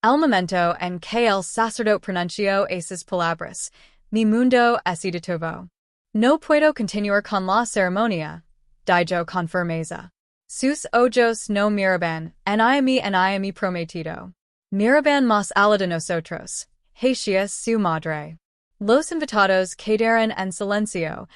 El momento en que el sacerdote pronunció esas palabras, mi mundo se detuvo. No puedo continuar con la ceremonia, dijo con firmeza. Sus ojos no miraban, en a mi prometido. Miraban más allá de nosotros, hacia su madre. Los invitados quedaron en silencio,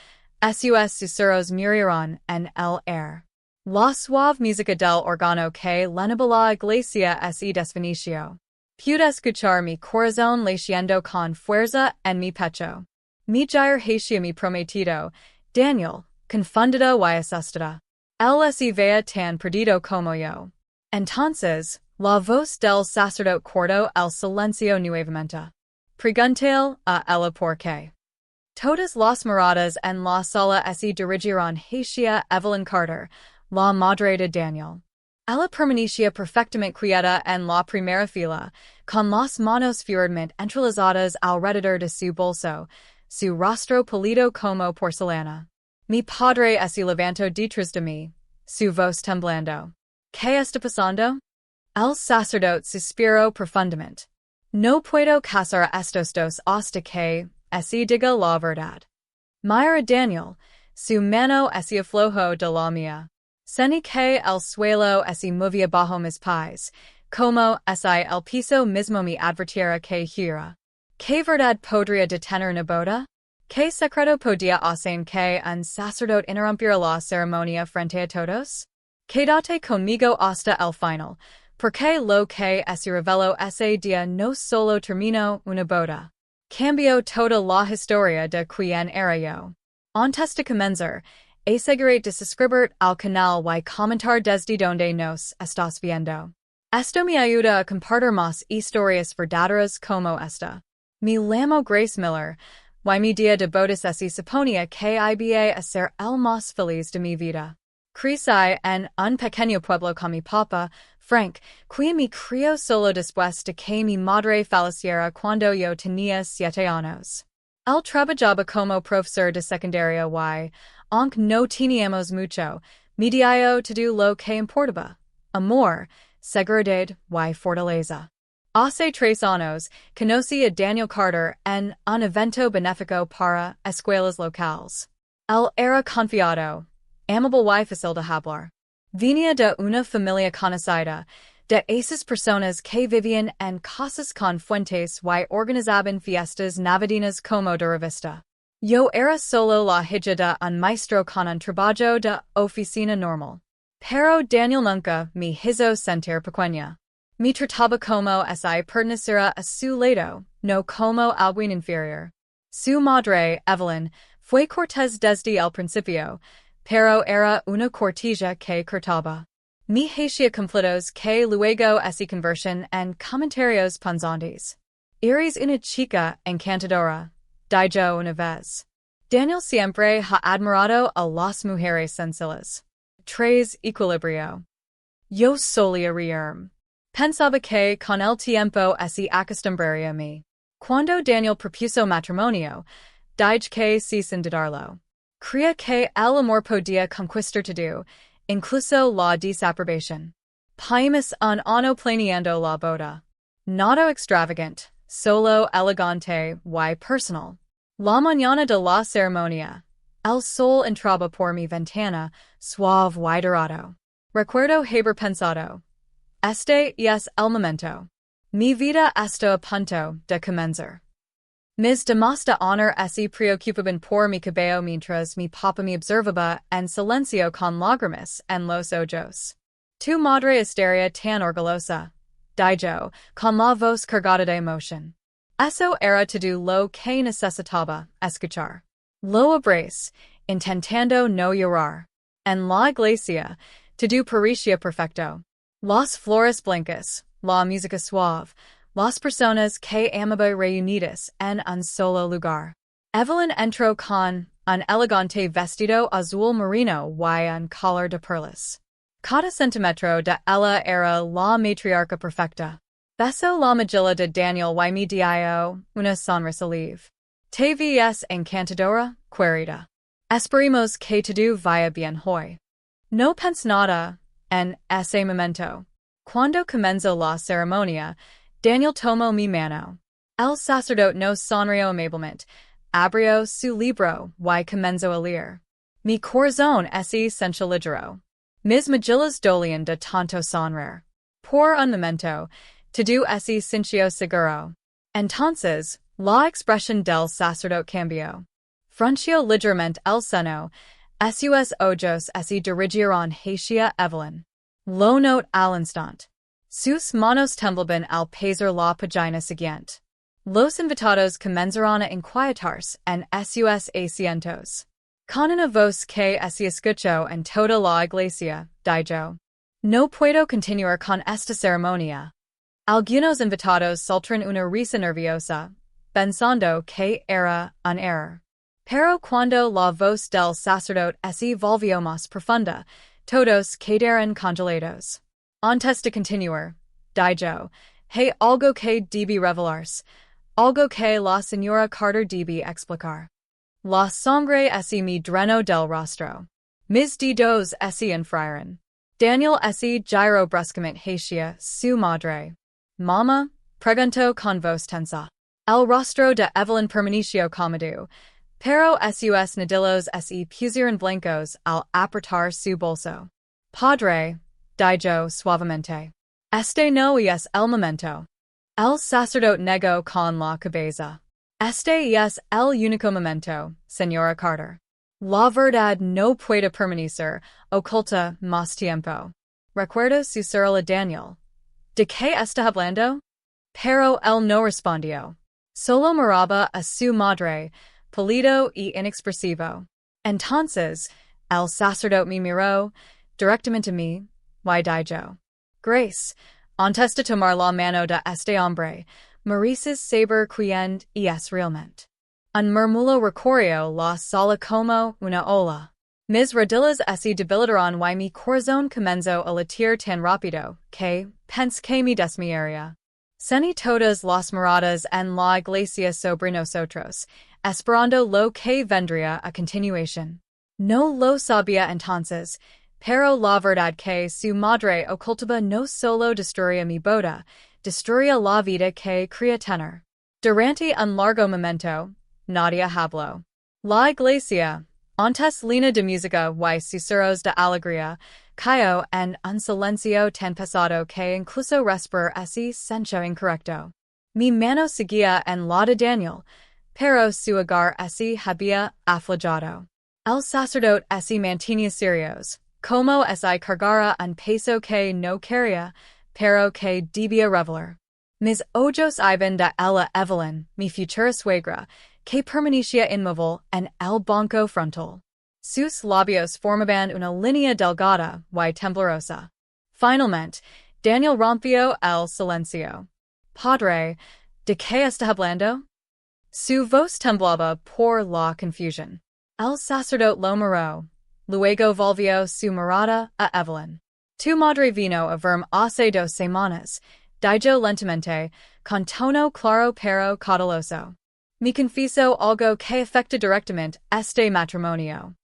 sus susurros murieron en el aire. La suave música del órgano que llenaba la iglesia se desvaneció. Pude escuchar mi corazón latiendo con fuerza en mi pecho. Mi gyre hacia mi prometido, Daniel, confundido y asustada. Él se veía tan perdido como yo. Entonces, la voz del sacerdote cortó el silencio nuevamente. Preguntéle a ella por qué. Todas las miradas en la sala se dirigieron hacia Evelyn Carter, la madre de Daniel. Ella permanecía perfectamente quieta en la primera fila, con las manos firmemente entrelazadas alrededor de su bolso, su rostro pálido como porcelana. Mi padre se levantó detrás de mí, su voz temblando. ¿Qué está pasando? El sacerdote suspiró profundamente. No puedo casar a estos dos hasta que se diga la verdad. Mira Daniel, su mano se aflojó de la mía. Sentí que el suelo se movía bajo mis pies, como si el piso mismo me advirtiera que gira. ¿Qué verdad podría detener una boda? ¿Qué secreto podía hacer que un sacerdote interrumpiera la ceremonia frente a todos? Quédate conmigo hasta el final, porque lo que se reveló ese día no solo terminó una boda. Cambió toda la historia de quién era yo. Antes de comenzar, asegúrate de suscribir al canal y comentar desde donde nos estás viendo. Esto me ayuda a compartir más historias verdaderas como esta. Me llamo Grace Miller, y mi día de bodas se suponía que iba a ser el más feliz de mi vida. Crecí en un pequeño pueblo con mi papá, Frank, quien me crió solo después de que mi madre falleciera cuando yo tenía 7 años. Él trabajaba como profesor de secundaria y, aunque no teníamos mucho, me dio todo lo que importaba: amor, seguridad y fortaleza. Hace 3 años, conocí a Daniel Carter en un evento benéfico para escuelas locales. Él era confiado, amable y fácil de hablar. Venía de una familia conocida, de esas personas que vivían en casas con fuentes y organizaban fiestas navideñas como de revista. Yo era solo la hija de un maestro con un trabajo de oficina normal. Pero Daniel nunca me hizo sentir pequeña. Me trataba como si perteneciera a su lado, no como alguien inferior. Su madre, Evelyn, fue cortés desde el principio, pero era una cortija que cortaba. Me hacía conflictos que luego se convertían en comentarios punzantes. Eres una chica encantadora, dijo una vez. Daniel siempre ha admirado a las mujeres sencillas. 3. Equilibrio. Yo solía reírme. Pensaba que con el tiempo se acostumbraría a mí. Cuando Daniel propuso matrimonio, dije que sin dudarlo. Creía que el amor podía conquistar todo, incluso la desaprobación. Paimos un año planeando la boda. Nada extravagante, solo elegante y personal. La mañana de la ceremonia, el sol entraba por mi ventana, suave y dorado. Recuerdo haber pensado: este es el momento. Mi vida está a punto de comenzar. Mis damas de honor se preocupaban por mi cabello mientras mi papá me observaba en silencio con lágrimas en los ojos. Tu madre estaría tan orgullosa, dijo, con la voz cargada de emoción. Eso era todo lo que necesitaba escuchar. Lo abracé, intentando no llorar. En la iglesia, todo parecía perfecto. Las flores blancas, la música suave, las personas que amaban reunidas en un solo lugar. Evelyn entró con un elegante vestido azul marino y un collar de perlas. Cada centímetro de ella era la matriarca perfecta. Besó la mejilla de Daniel y me dio una sonrisa leve. ¿Te ves encantadora, querida? Esperemos que todo vaya bien hoy. No pensé nada en ese momento. Cuando comenzó la ceremonia, Daniel tomo mi mano. El sacerdote no sonrio amablemente, abrio su libro y comenzo a leer. Mi corazón ese sensual ligero. Mis mejillas dolían de tanto sonreír. Por un momento, todo ese sintió seguro. Entonces, la expresión del sacerdote cambió. Frunció ligeramente el seno, sus ojos se dirigieron hacia Evelyn. Lo note al instante. Sus manos temblaban al pasar la página siguiente. Los invitados comenzaron a inquietarse en sus asientos. Con una voz que se escuchó en toda la iglesia, dijo: No puedo continuar con esta ceremonia. Algunos invitados soltaron una risa nerviosa, pensando que era un error. Pero cuando la voz del sacerdote se volvió más profunda, todos quedaron congelados. Antes de continuar, dijo: Hay algo que debe revelarse, algo que la señora Carter debe explicar. La sangre se me drenó del rostro. Mis dedos se enfriaron. Daniel se giró bruscamente hacia su madre. Mamá, preguntó con voz tensa. El rostro de Evelyn permaneció cómodo, pero sus nudillos se pusieron blancos al apretar su bolso. Padre, dijo suavemente. Este no es el momento. El sacerdote negó con la cabeza. Este es el único momento, señora Carter. La verdad no puede permanecer oculta más tiempo. Recuerdo susurrarle a Daniel. ¿De qué está hablando? Pero él no respondió. Solo miraba a su madre, pálido y inexpresivo. Entonces, el sacerdote me miró directamente a mí, y dijo: Grace, antes de tomar la mano de este hombre, mereces saber quién es realmente. Un murmullo recorrió la sala como una ola. Mis rodillas se debilitaron y mi corazón comenzó a latir tan rápido que pensé que me desmayaría. Sentí todas las miradas en la iglesia sobre nosotros, esperando lo que vendría a continuación. No lo sabía entonces, pero la verdad que su madre ocultaba no solo destruía mi boda, destruía la vida que quería tener. Durante un largo momento, nadie habló. La iglesia, antes llena de música y susurros de alegría, cayó en un silencio tan pesado que incluso respirar se sintió incorrecto. Mi mano seguía en la de Daniel, pero su hogar se había aflojado. El sacerdote se mantenía serios, como si cargara un peso que no quería, pero que debía revelar. Mis ojos iban de él a Evelyn, mi futura suegra, que permanecía inmóvil en el banco frontal. Sus labios formaban una línea delgada y temblorosa. Finalmente, Daniel rompió el silencio. Padre, ¿de qué está hablando? Su voz temblaba por la confusión. El sacerdote lo miró. Luego volvió su mirada a Evelyn. Tu madre vino a verme hace 2 semanas, dijo lentamente, con tono claro pero cauteloso. Me confieso algo que afecta directamente este matrimonio.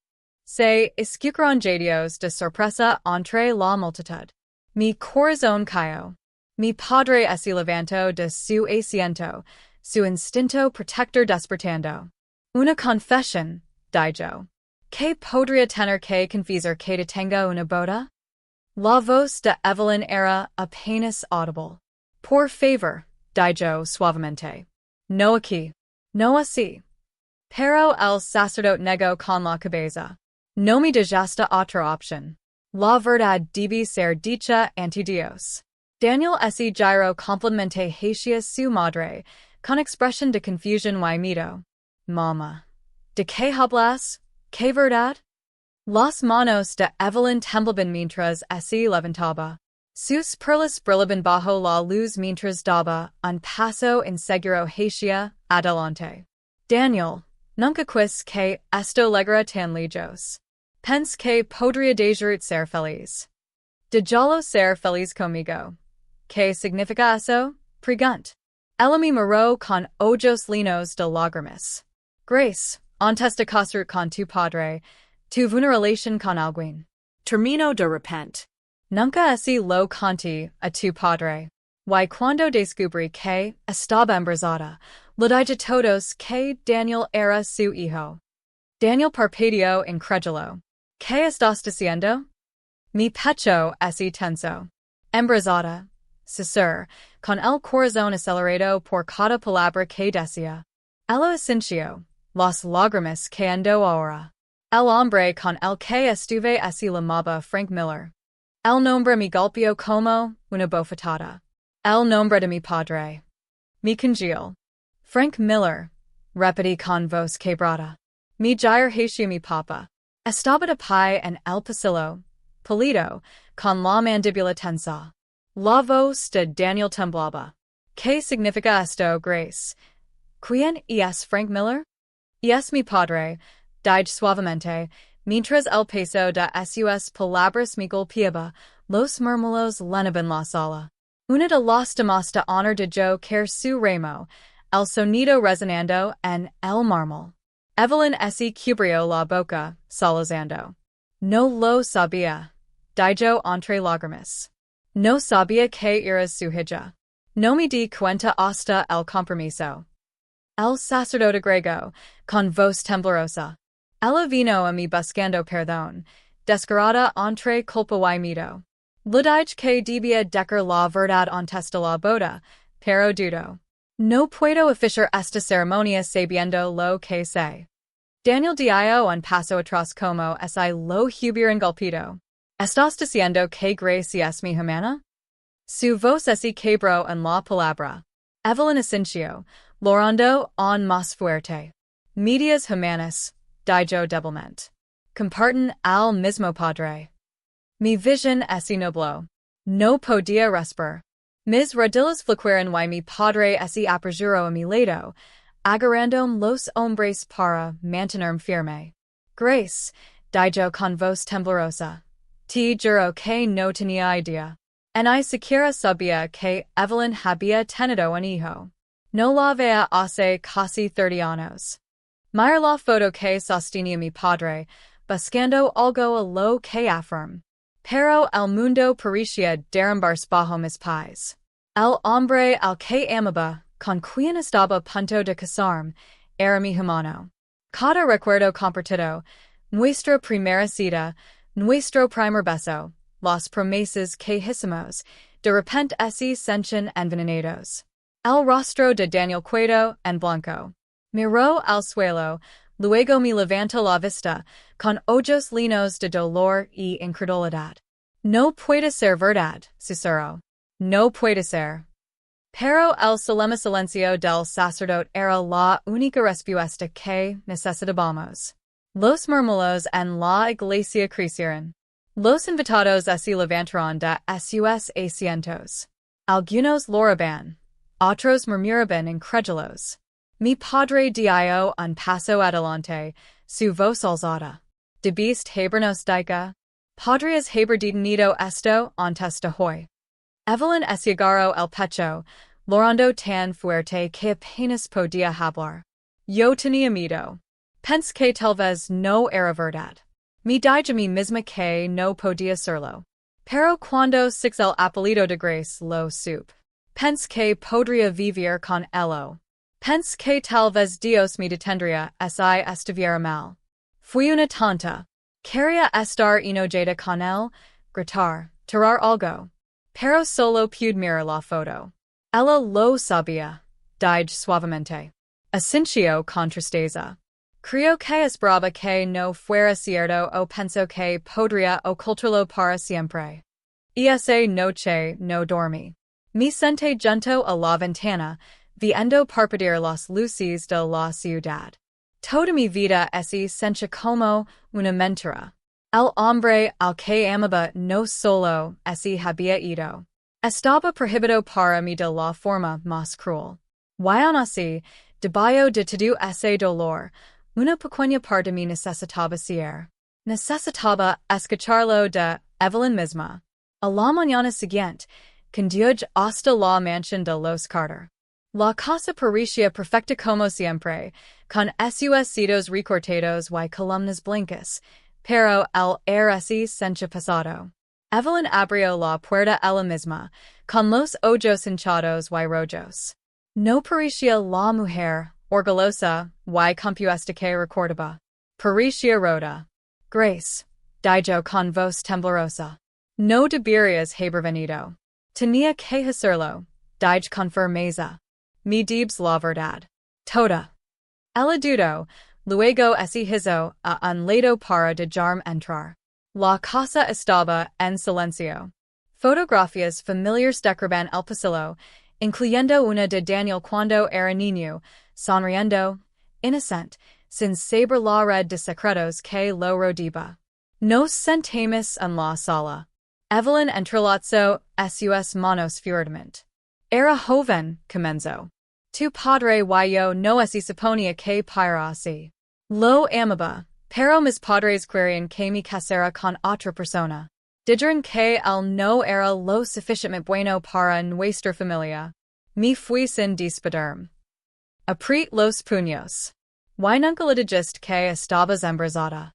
Se escucharon jadios de sorpresa entre la multitud. Mi corazón cayó. Mi padre se levantó de su asiento, su instinto protector despertando. Una confesión, dijo. ¿Qué podría tener que confesar que tengo una boda? La voz de Evelyn era apenas audible. Por favor, dijo suavemente. No aquí. No así. Pero el sacerdote negó con la cabeza. No me dejaste otra opción. La verdad debe ser dicha ante Dios. Daniel se giró completamente hacia su madre, con expresión de confusión y miedo. Mamá. ¿De qué hablas? ¿Qué verdad? Las manos de Evelyn temblaban mientras se levantaba. Sus perlas brillaban bajo la luz mientras daba un paso inseguro hacia adelante. Daniel, nunca quis que esto llegara tan lejos. Pensé que podría dejar ser feliz. Déjalo ser feliz conmigo. ¿Qué significa eso? Pregunt. Ella me miró con ojos llenos de lágrimas. Grace, antes de casar con tu padre, tuve una relación con alguien. Termino de repente. Nunca lo conté a tu padre. Y cuando descubrí que estaba embarazada, lo dije todos que Daniel era su hijo. Daniel parpadeó incrédulo. ¿Qué estás diciendo? Mi pecho es tenso. Embarazada. Susurró, con el corazón acelerado por cada palabra que decía. Elo sintió las lágrimas cayendo ahora. El hombre con el que estuve así llamaba Frank Miller. El nombre me golpeó como una bofetada. El nombre de mi padre. Mi congeal. Frank Miller. Repetí con voz quebrada. Mi gyre hacia mi papa. Estaba de pie en el pasillo, pálido, con la mandíbula tensa. La voz de Daniel temblaba. ¿Qué significa esto, Grace? ¿Quién es Frank Miller? Es mi padre, dije suavemente, mientras el peso de sus palabras me golpeaba, los murmullos llenaban la sala. Una de las damas de honor de yo que su remo, el sonido resonando en el mármol. Evelyn se cubrió la boca, sollozando. No lo sabía, dijo entre lágrimas. No sabía que era su hija. No me di cuenta hasta el compromiso. El sacerdote griego, con voz temblorosa. Ella vino a mí buscando perdón, descarada entre culpa y miedo. Le dije que debía decir la verdad antes de la boda, pero dudo. No puedo oficiar esta ceremonia sabiendo lo que sé. Daniel dio un paso atrás como si lo hubiera engolpeado. ¿Estás diciendo que Grace es mi hermana? Su voz se quebró en la palabra. Evelyn asintió, llorando aún más fuerte. Medias hermanas, dijo débilmente. Comparten al mismo padre. Mi visión se nubló. No podía respirar. Mis rodillas flaquearon y mi padre se apresuró a mi lado, agarrando los hombres para mantenerme firme. Grace, dijo con voz temblorosa. Te juro que no tenía idea. Ni siquiera sabía que Evelyn había tenido un hijo. No la veía hace casi 30 años. Mira la foto que sostenía mi padre, buscando algo a lo que afirm. Pero el mundo parecía derrumbarse bajo mis pies. El hombre al que amaba, con quien estaba a punto de casarme, era mi hermano. Cada recuerdo compartido, nuestra primera cita, nuestro primer beso, las promesas que hicimos, de repente se sienten envenenados. El rostro de Daniel quedó en blanco. Miró al suelo, luego me levantó la vista, con ojos llenos de dolor y incredulidad. No puede ser verdad, susurró. No puede ser. Pero el solemne silencio del sacerdote era la única respuesta que necesitábamos. Los murmullos en la iglesia crecieron. Los invitados se levantaron de sus asientos. Algunos lloraban, otros murmuraban incrédulos. Mi padre dio un paso adelante, su voz alzada. Debiste habernos dicho. Podrías haber detenido esto antes de hoy. Evelyn se agarró el pecho, llorando tan fuerte que apenas podía hablar. Yo tenía miedo. Pensé que tal vez no era verdad. Me dije a mí misma que no podía serlo. Pero cuando six el apellido de Grace lo supe. Pensé que podría vivir con elo. Pensé que tal vez Dios me detendría si estuviera mal. Fui una tonta. Quería estar enojada con él, gritar, tirar algo. Pero solo pude mirar la foto. Ella lo sabía, dije suavemente. Asintió con tristeza. Creo que esperaba que no fuera cierto o pensó que podría ocultarlo para siempre. Esa noche no dormí. Me senté junto a la ventana, viendo parpadear las luces de la ciudad. Toda mi vida se sentía como una mentira. El hombre al que amaba no solo se había ido. Estaba prohibido para mí de la forma más cruel. Y aún así, debajo de todo ese dolor, una pequeña parte de mí necesitaba ser. Necesitaba escucharlo de Evelyn misma. A la mañana siguiente, condujo hasta la mansión de los Carter. La casa parecía perfecta como siempre, con sus sitios recortados y columnas blancas, pero el aire se sentía pesado. Evelyn abrió la puerta ella misma, con los ojos hinchados y rojos. No parecía la mujer orgullosa y compuesta que recordaba. Parecía rota. Grace, dijo con voz temblorosa. No deberías haber venido. Tenía que hacerlo, dije con firmeza. Me debes la verdad. Toda. Ella dudó, luego se hizo a un lado para dejarme entrar. La casa estaba en silencio. Fotografías familiares decoraban el pasillo, incluyendo una de Daniel cuando era niño, sonriendo, inocente, sin saber la red de secretos que lo rodeaba. Nos sentamos en la sala. Evelyn entrelazó sus manos fuertemente. Era joven, comenzó. Tu padre y yo no se suponía que para así. Lo amaba, pero mis padres querían que me casara con otra persona. Dijeron que él no era lo suficientemente bueno para nuestra familia. Me fui sin despedirme. Apretí los puños. Y nunca le dijiste que estabas embarazada.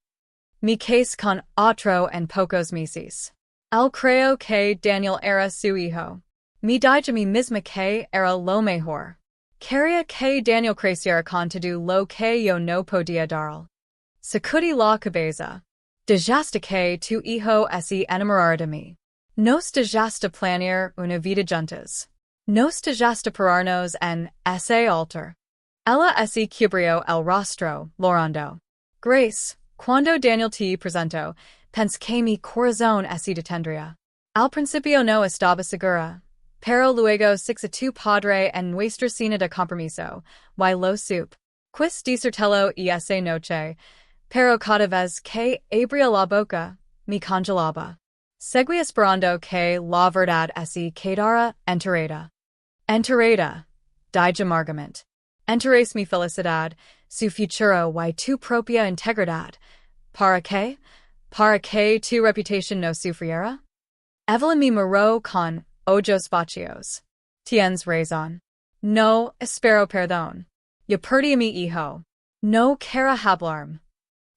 Me casé con otro en pocos meses. Él creyó que Daniel era su hijo. Me dije a mí misma que era lo mejor. Quería que Daniel creciera con todo lo que yo no podía darle. Sacudí la cabeza. Dejaste que tu hijo se enamorara de mí. Nos dejaste planear una vida juntos. Nos dejaste pararnos en ese altar. Ella se cubrió el rostro, llorando. Grace, cuando Daniel te presentó, pensé que mi corazón se detendría. Al principio no estaba segura, pero luego sixa tu padre en nuestra cena de compromiso, y lo supe. Quis decírtelo esa noche, pero cada vez que abría la boca, me congelaba. Seguí esperando que la verdad se quedara enterrada. Enterrada, dije amargamente. Enterraste mi felicidad, su futuro y tu propia integridad. ¿Para qué? ¿Para que tu reputación no sufriera? Evelyn me miró con ojos vacíos. Tienes razón. No espero perdón. Yo perdí a mi hijo. No quiero hablarme.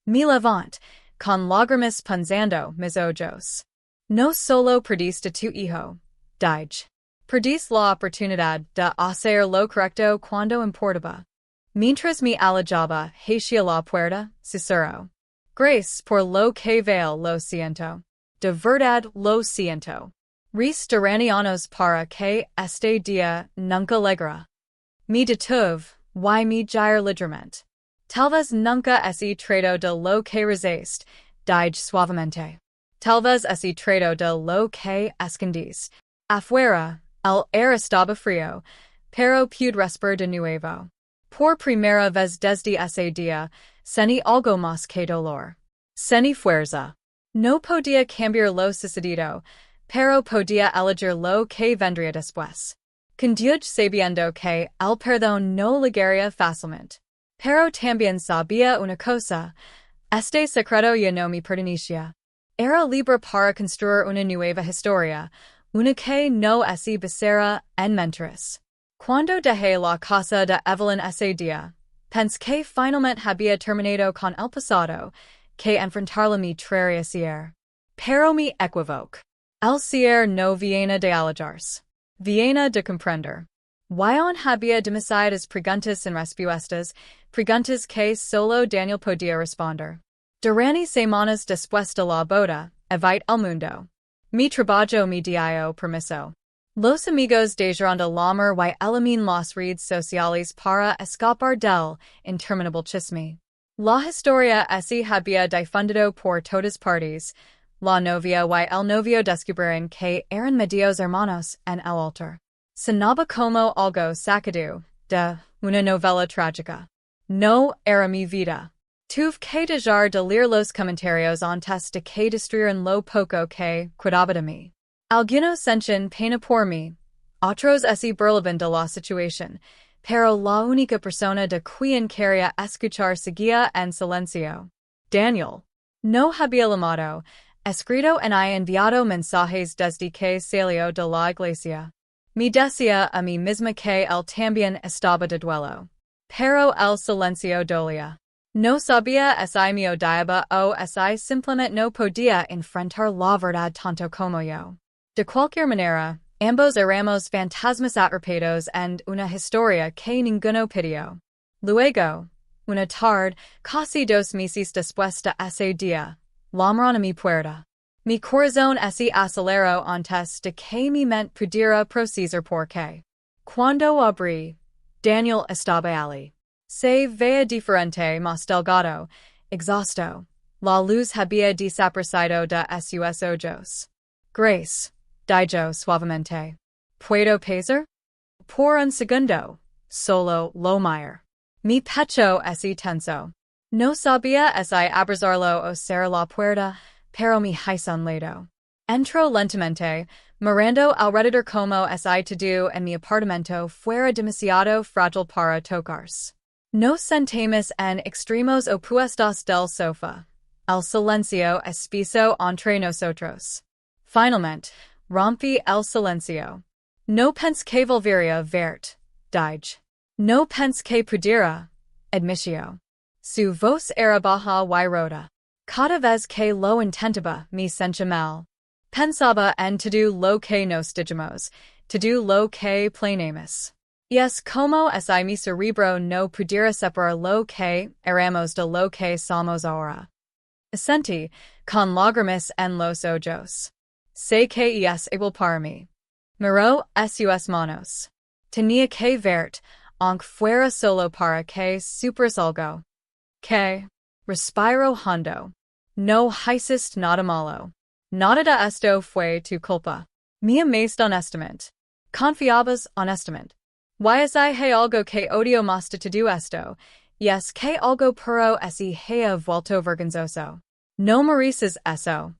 Me levanté, con lágrimas punzando mis ojos. No solo perdiste tu hijo, dije. Perdiste la oportunidad de hacer lo correcto cuando importaba. Mientras me alejaba hacia la puerta, susurró. Grace, por lo que veo lo siento. De verdad lo siento. Restauranos para que este día nunca llegue. Me detuve, y me giré ligeramente. Tal vez nunca se trató de lo que resiste, dije suavemente. Tal vez se trató de lo que escondiste. Afuera, el aire estaba frío, pero pude respirar de nuevo. Por primera vez desde ese día, sentí algo más que dolor. Sentí fuerza. No podía cambiar lo sucedido, pero podía elegir lo que vendría después. Conduj sabiendo que el perdón no llegaría fácilmente. Pero también sabía una cosa. Este secreto ya no me pertenecía. Era libre para construir una nueva historia, una que no se basara en mentiras. Cuando dejé la casa de Evelyn ese día, pensé que finalmente había terminado con el pasado, que enfrentarla me traería cierre. Pero me equivoqué. El cierre no viene de alejarse. Viene de comprender. Aún había demasiadas preguntas sin respuestas, preguntas que solo Daniel podía responder. Durante semanas después de la boda, evité el mundo. Mi trabajo me dio permiso. Los amigos dejaron de llamar y eliminar las redes sociales para escapar del interminable chisme. La historia se había difundido por todas partes. La novia y el novio descubrieron que eran medios hermanos en el altar. Sonaba como algo sacado de una novela trágica. No era mi vida. Tuve que dejar de leer los comentarios antes de que destruyeran lo poco que quedaba de mí. Algunos sentían pena por mí, otros se burlaban de la situación, pero la única persona de quien quería escuchar seguía en silencio. Daniel. No había llamado, escrito ni enviado mensajes desde que salió de la iglesia. Me decía a mí misma que él también estaba de duelo. Pero el silencio dolía. No sabía si me odiaba o si simplemente no podía enfrentar la verdad tanto como yo. De cualquier manera, Ambos éramos fantasmas atrapados en una historia que ninguno pidió. Luego, una tarde, casi 2 meses después de ese día, llamaron a mi puerta. Mi corazón se aceleró antes de que mi mente pudiera procesar porque, cuando abrí, Daniel estaba allí. Se veía diferente, más delgado, exhausto. La luz había desaparecido de sus ojos. Grace, dijo suavemente. ¿Puedo pasar? Por un segundo, solo lo miré. Mi pecho se tensó. No sabía si abrazarlo o cerrar la puerta, pero me hice un lado. Entró lentamente, mirando alrededor como si todo en mi apartamento fuera demasiado frágil para tocarse. Nos sentamos en extremos opuestos del sofá. El silencio espeso entre nosotros. Finalmente, rompí el silencio. No pensé que volvería a verte, dije. No pensé que pudiera, admitió. Su voz era baja y rota. Cada vez que lo intentaba, me sentía mal. Pensaba en todo lo que nos dijimos, todo lo que planeamos. Y es como si mi cerebro no pudiera separar lo que éramos de lo que somos ahora. Asentí, con lágrimas en los ojos. Sé que es igual para mí. Miró sus manos. Tenía que verte, aunque fuera solo para que supieras algo. Que, respiro hondo. No hiciste nada malo. Nada de esto fue tu culpa. Me amaste honestamente. Confiabas honestamente. Y hay algo que odio más de todo esto, y es que algo puro se haya vuelto vergonzoso. No mereces eso.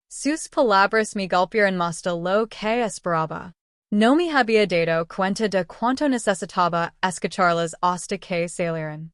Sus palabras me golpearon más de lo que esperaba. No me había dado cuenta de cuánto necesitaba escucharlas hasta que salieron.